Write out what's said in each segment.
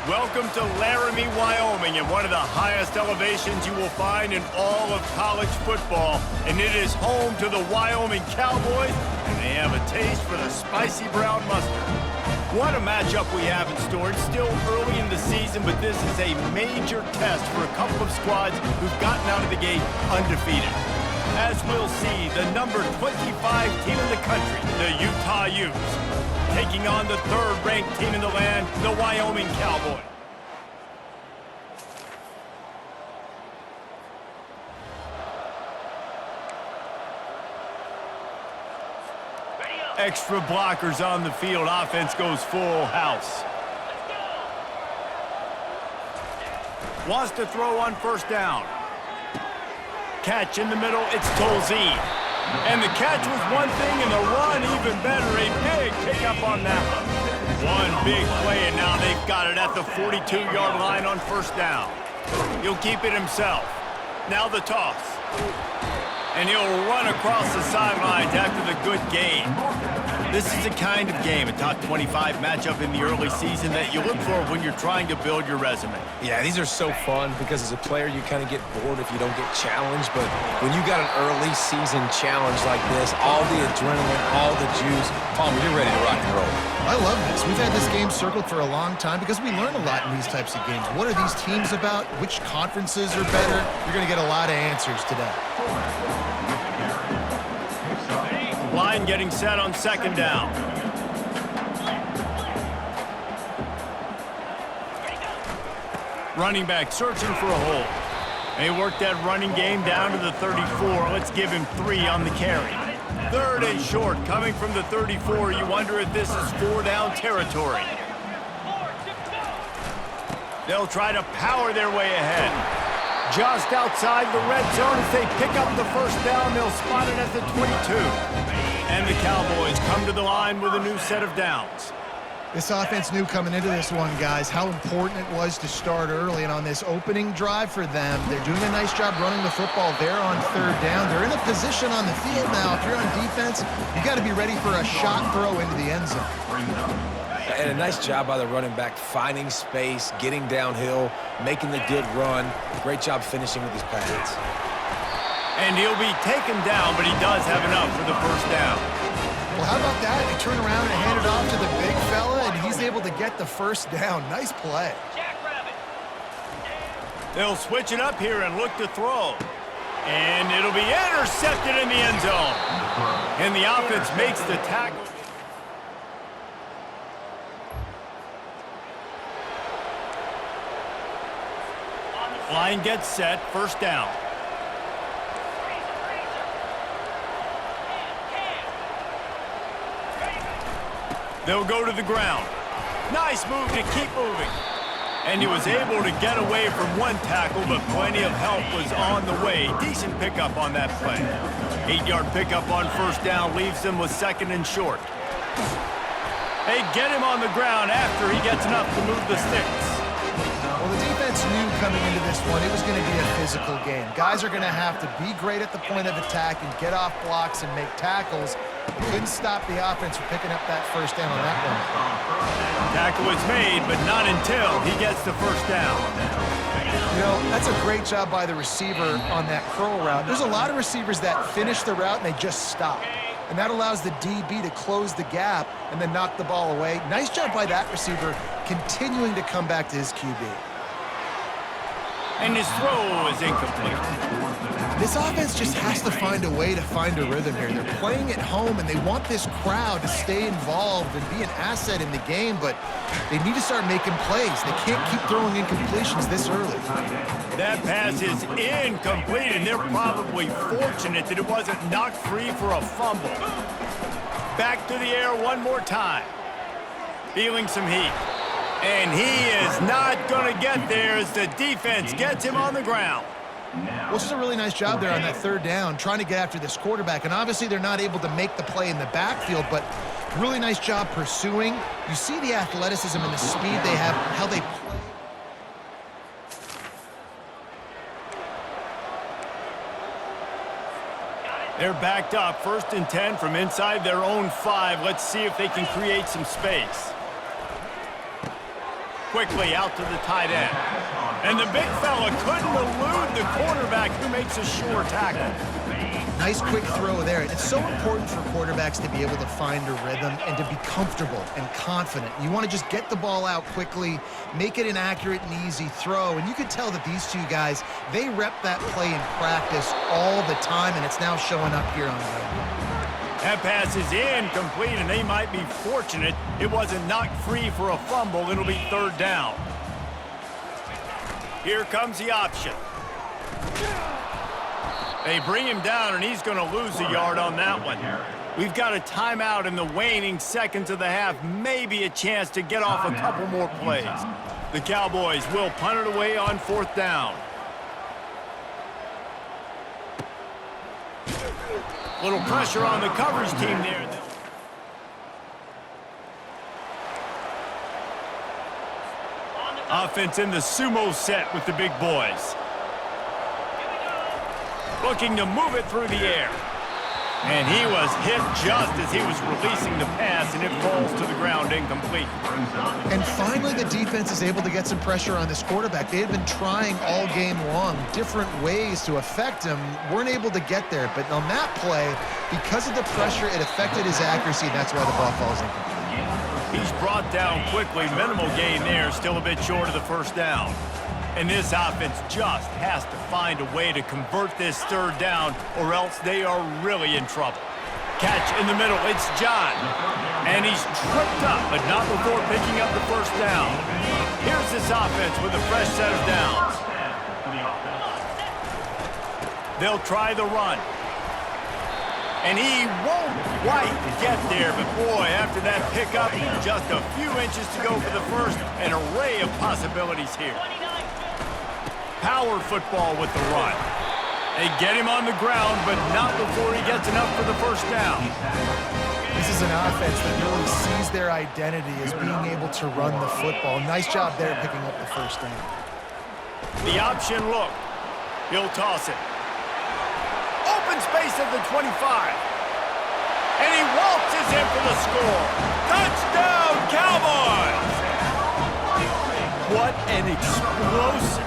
Welcome to Laramie, Wyoming, and one of the highest elevations you will find in all of college football. And it is home to the Wyoming Cowboys, and they have a taste for the spicy brown mustard. What a matchup we have in store. It's still early in the season, but this is a major test for a couple of squads who've gotten out of the gate undefeated. As we'll see, the number 25 team in the country, the Utah Utes, taking on the third-ranked team in the land, the Wyoming Cowboys. Extra blockers on the field. Offense goes full house. Wants to throw on first down. Catch in the middle. It's Tolzien. And the catch was one thing, and the run even better. A big pickup on that one. One big play, and now they've got it at the 42-yard line on first down. He'll keep it himself. Now the toss. And he'll run across the sidelines after the good gain. This is the kind of game, a top 25 matchup in the early season, that you look for when you're trying to build your resume. Yeah, these are so fun because as a player, you kind of get bored if you don't get challenged. But when you got an early season challenge like this, all the adrenaline, all the juice, Palmer, you're ready to rock and roll. I love this. We've had this game circled for a long time because we learn a lot in these types of games. What are these teams about? Which conferences are better? You're going to get a lot of answers today. Line getting set on second down. Running back searching for a hole. They work that running game down to the 34. Let's give him 3 on the carry. Third and short coming from the 34. You wonder if this is 4-down territory. They'll try to power their way ahead. Just outside the red zone as they pick up the first down. They'll spot it at the 22. And the Cowboys come to the line with a new set of downs. This offense knew coming into this one, guys, how important it was to start early. And on this opening drive for them, they're doing a nice job running the football there on third down. They're in a position on the field now. If you're on defense, you got to be ready for a shot throw into the end zone. And a nice job by the running back, finding space, getting downhill, making the good run. Great job finishing with his pads. And he'll be taken down, but he does have enough for the first down. Well, how about that? They turn around and hand it off to the big fella, and he's able to get the first down. Nice play. They'll switch it up here and look to throw. And it'll be intercepted in the end zone. And the offense makes the tackle. Line gets set, first down. They'll go to the ground. Nice move to keep moving. And he was able to get away from one tackle, but plenty of help was on the way. Decent pickup on that play. 8-yard pickup on first down leaves them with second and short. They get him on the ground after he gets enough to move the sticks. Well, the defense knew coming into this one it was going to be a physical game. Guys are going to have to be great at the point of attack and get off blocks and make tackles. They couldn't stop the offense from picking up that first down on that one. Tackle is made, but not until he gets the first down. You know, that's a great job by the receiver on that curl route. There's a lot of receivers that finish the route and they just stop. And that allows the DB to close the gap and then knock the ball away. Nice job by that receiver continuing to come back to his QB. And his throw is incomplete. This offense just has to find a way to find a rhythm here. They're playing at home, and they want this crowd to stay involved and be an asset in the game, but they need to start making plays. They can't keep throwing incompletions this early. That pass is incomplete, and they're probably fortunate that it wasn't knocked free for a fumble. Back to the air one more time. Feeling some heat. And he is not going to get there as the defense gets him on the ground. Well, this is a really nice job there on that third down, trying to get after this quarterback. And obviously they're not able to make the play in the backfield, but really nice job pursuing. You see the athleticism and the speed they have, how they play. They're backed up, 1st and 10 from inside their own 5. Let's see if they can create some space. quickly out to the tight end. And the big fella couldn't elude the quarterback who makes a sure tackle. Nice quick throw there. It's so important for quarterbacks to be able to find a rhythm and to be comfortable and confident. You want to just get the ball out quickly, make it an accurate and easy throw. And you could tell that these two guys, they rep that play in practice all the time, and it's now showing up here on Sunday. That pass is incomplete, and they might be fortunate it wasn't knocked free for a fumble. It'll be third down. Here comes the option. They bring him down, and he's going to lose a yard on that one. We've got a timeout in the waning seconds of the half, maybe a chance to get off a couple more plays. The Cowboys will punt it away on fourth down. Little pressure on the coverage team there. Offense in the sumo set with the big boys. Looking to move it through the air. And he was hit just as he was releasing the pass, and it falls to the ground incomplete. And finally, the defense is able to get some pressure on this quarterback. They had been trying all game long different ways to affect him, weren't able to get there. But on that play, because of the pressure, it affected his accuracy, and that's why the ball falls incomplete. He's brought down quickly. Minimal gain there, still a bit short of the first down. And this offense just has to find a way to convert this third down, or else they are really in trouble. Catch in the middle, it's John. And he's tripped up, but not before picking up the first down. Here's this offense with a fresh set of downs. They'll try the run. And he won't quite get there, but boy, after that pickup, just a few inches to go for the first. An array of possibilities here. Power football with the run. They get him on the ground, but not before he gets enough for the first down. This is an offense that really sees their identity as being able to run the football. Nice job there picking up the first down. The option look. He'll toss it. Open space at the 25. And he waltzes in for the score. Touchdown, Cowboys! What an explosive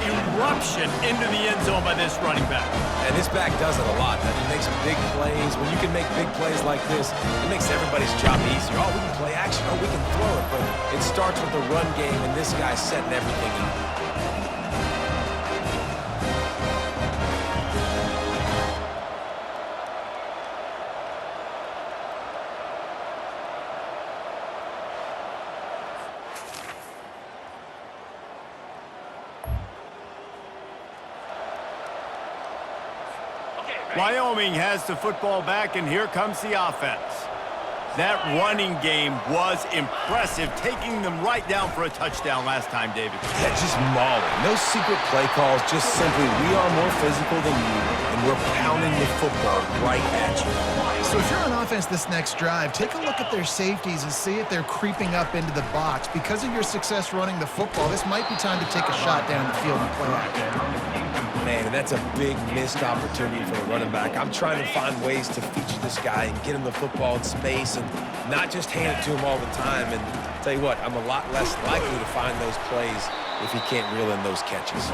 eruption into the end zone by this running back. And this back does it a lot. He makes big plays. When you can make big plays like this, it makes everybody's job easier. Oh, we can play action. Oh, we can throw it. But it starts with the run game, and this guy's setting everything up. Wyoming has the football back, and here comes the offense. That running game was impressive, taking them right down for a touchdown last time, David. Yeah, just mauling. No secret play calls, just simply we are more physical than you, and we're pounding the football right at you. So if you're on offense this next drive, take a look at their safeties and see if they're creeping up into the box. Because of your success running the football, this might be time to take a shot down the field and play action. Man, that's a big missed opportunity for the running back. I'm trying to find ways to feature this guy and get him the football in space and not just hand it to him all the time. And I'll tell you what, I'm a lot less likely to find those plays if he can't reel in those catches.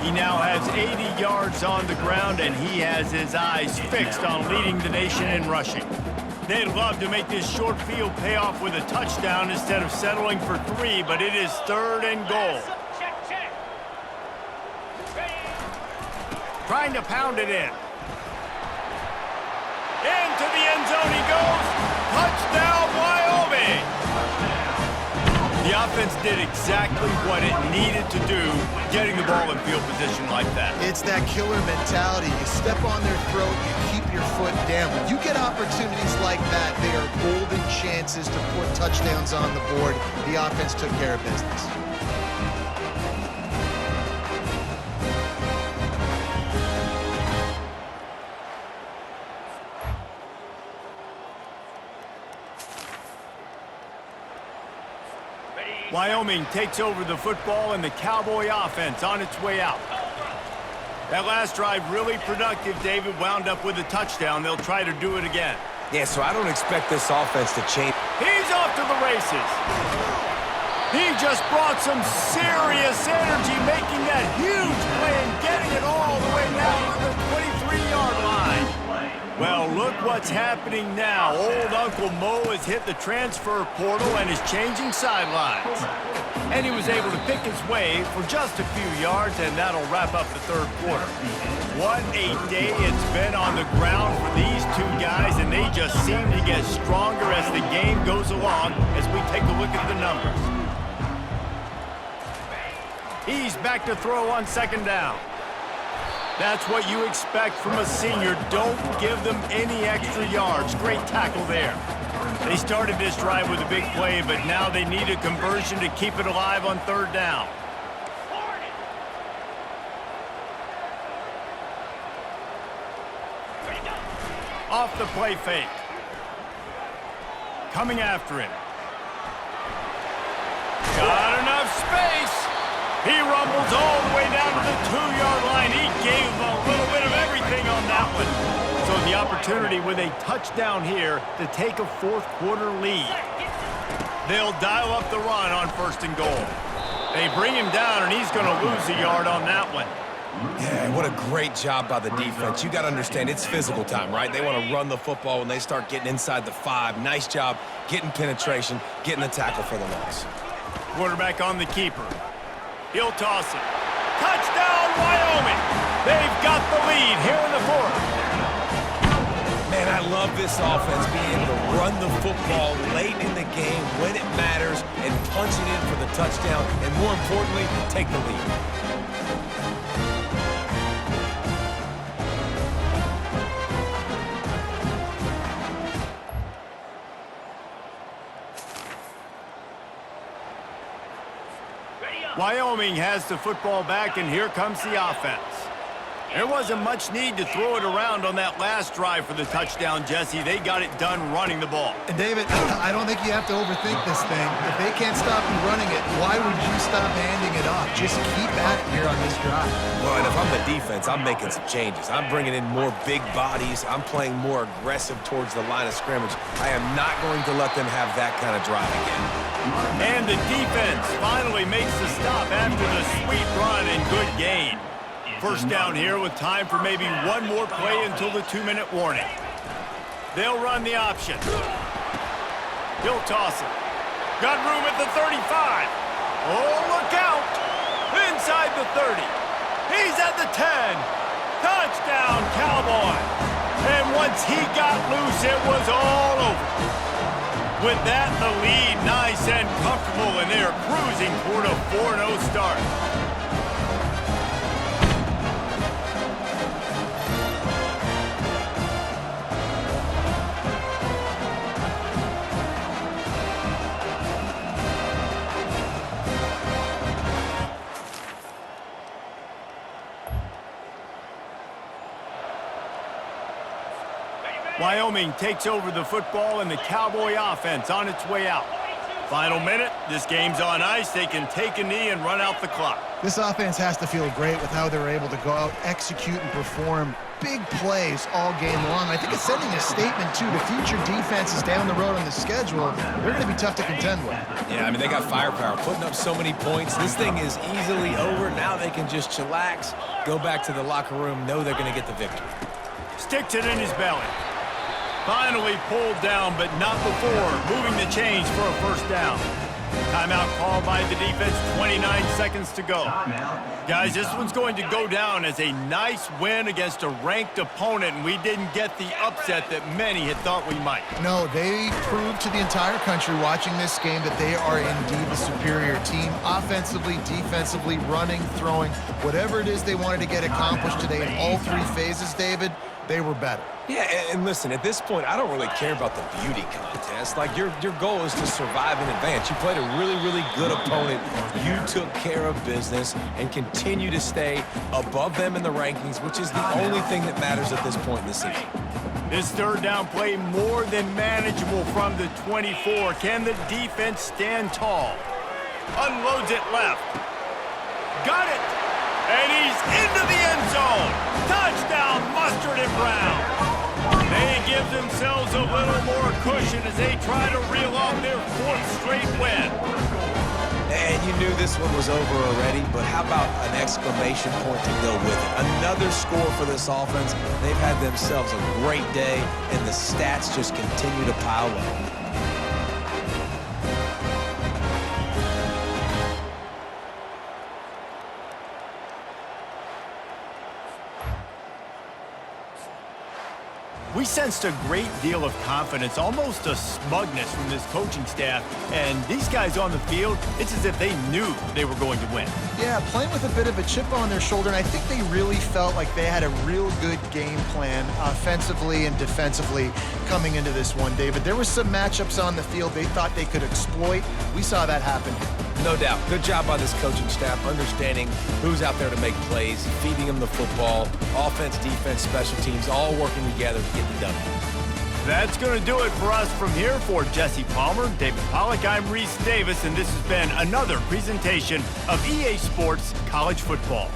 He now has 80 yards on the ground, and he has his eyes fixed on leading the nation in rushing. They'd love to make this short field pay off with a touchdown instead of settling for 3, but it is third and goal. Trying to pound it in. Into the end zone he goes. Touchdown, Wyoming! The offense did exactly what it needed to do, getting the ball in field position like that. It's that killer mentality. You step on their throat, you keep your foot down. When you get opportunities like that, they are golden chances to put touchdowns on the board. The offense took care of business. Wyoming takes over the football, and the Cowboy offense on its way out. That last drive really productive. David wound up with a touchdown. They'll try to do it again. Yeah, so I don't expect this offense to change. He's off to the races. He just brought some serious energy, making that huge play and getting it all the way down to the 23-yard line. Well, look what's happening now. Old Uncle Mo has hit the transfer portal and is changing sidelines. And he was able to pick his way for just a few yards, and that'll wrap up the third quarter. What a day it's been on the ground for these two guys, and they just seem to get stronger as the game goes along as we take a look at the numbers. He's back to throw on second down. That's what you expect from a senior. Don't give them any extra yards. Great tackle there. They started this drive with a big play, but now they need a conversion to keep it alive on third down. Off the play fake. Coming after him. Got enough space. He rumbles all the way down to the 2-yard line. He gave him a little bit of everything on that one. So the opportunity with a touchdown here to take a fourth-quarter lead. They'll dial up the run on first and goal. They bring him down, and he's going to lose a yard on that one. Yeah, what a great job by the defense. You got to understand, it's physical time, right? They want to run the football when they start getting inside the 5. Nice job getting penetration, getting the tackle for the loss. Quarterback on the keeper. He'll toss it. Touchdown, Wyoming! They've got the lead here in the fourth. Man, I love this offense being able to run the football late in the game when it matters and punch it in for the touchdown, and more importantly, take the lead. Wyoming has the football back, and here comes the offense. There wasn't much need to throw it around on that last drive for the touchdown, Jesse. They got it done running the ball. And David, I don't think you have to overthink this thing. If they can't stop you running it, why would you stop handing it off? Just keep at it here on this drive. Well, and if I'm the defense, I'm making some changes. I'm bringing in more big bodies. I'm playing more aggressive towards the line of scrimmage. I am not going to let them have that kind of drive again. And the defense finally makes the stop after the sweet run and good gain. First down here with time for maybe one more play until the 2-minute warning. They'll run the option. He'll toss it. Got room at the 35. Oh, look out! Inside the 30. He's at the 10. Touchdown, Cowboys. And once he got loose, it was all over. With that, the lead nice and comfortable, and they're cruising toward a 4-0 start. Wyoming takes over the football, and the Cowboy offense on its way out. Final minute, this game's on ice. They can take a knee and run out the clock. This offense has to feel great with how they're able to go out, execute, and perform big plays all game long. I think it's sending a statement, too, to future defenses down the road on the schedule. They're going to be tough to contend with. Yeah, I mean, they got firepower, putting up so many points. This thing is easily over. Now they can just chillax, go back to the locker room, know they're going to get the victory. Sticks it in his belly. Finally pulled down, but not before moving the chains for a first down. Timeout called by the defense, 29 seconds to go. Guys, this one's going to go down as a nice win against a ranked opponent, and we didn't get the upset that many had thought we might. No, they proved to the entire country watching this game that they are indeed the superior team. Offensively, defensively, running, throwing, whatever it is they wanted to get accomplished today in all three phases, David, they were better. Yeah, and listen, at this point, I don't really care about the beauty contest. Like, your goal is to survive and advance. You played a really, really good opponent. You took care of business and continue to stay above them in the rankings, which is the only thing that matters at this point in the season. This third down play more than manageable from the 24. Can the defense stand tall? Unloads it left. Got it! And he's into the end zone. Touchdown, Mustard and Brown. They give themselves a little more cushion as they try to reel off their fourth straight win. you knew this one was over already, but how about an exclamation point to go with it? Another score for this offense. They've had themselves a great day, and the stats just continue to pile up. We sensed a great deal of confidence, almost a smugness from this coaching staff. And these guys on the field, it's as if they knew they were going to win. Yeah, playing with a bit of a chip on their shoulder, and I think they really felt like they had a real good game plan offensively and defensively coming into this one, David. There were some matchups on the field they thought they could exploit. We saw that happen. No doubt. Good job by this coaching staff, understanding who's out there to make plays, feeding them the football, offense, defense, special teams, all working together to get the W. That's going to do it for us from here. For Jesse Palmer, David Pollack, I'm Reese Davis, and this has been another presentation of EA Sports College Football.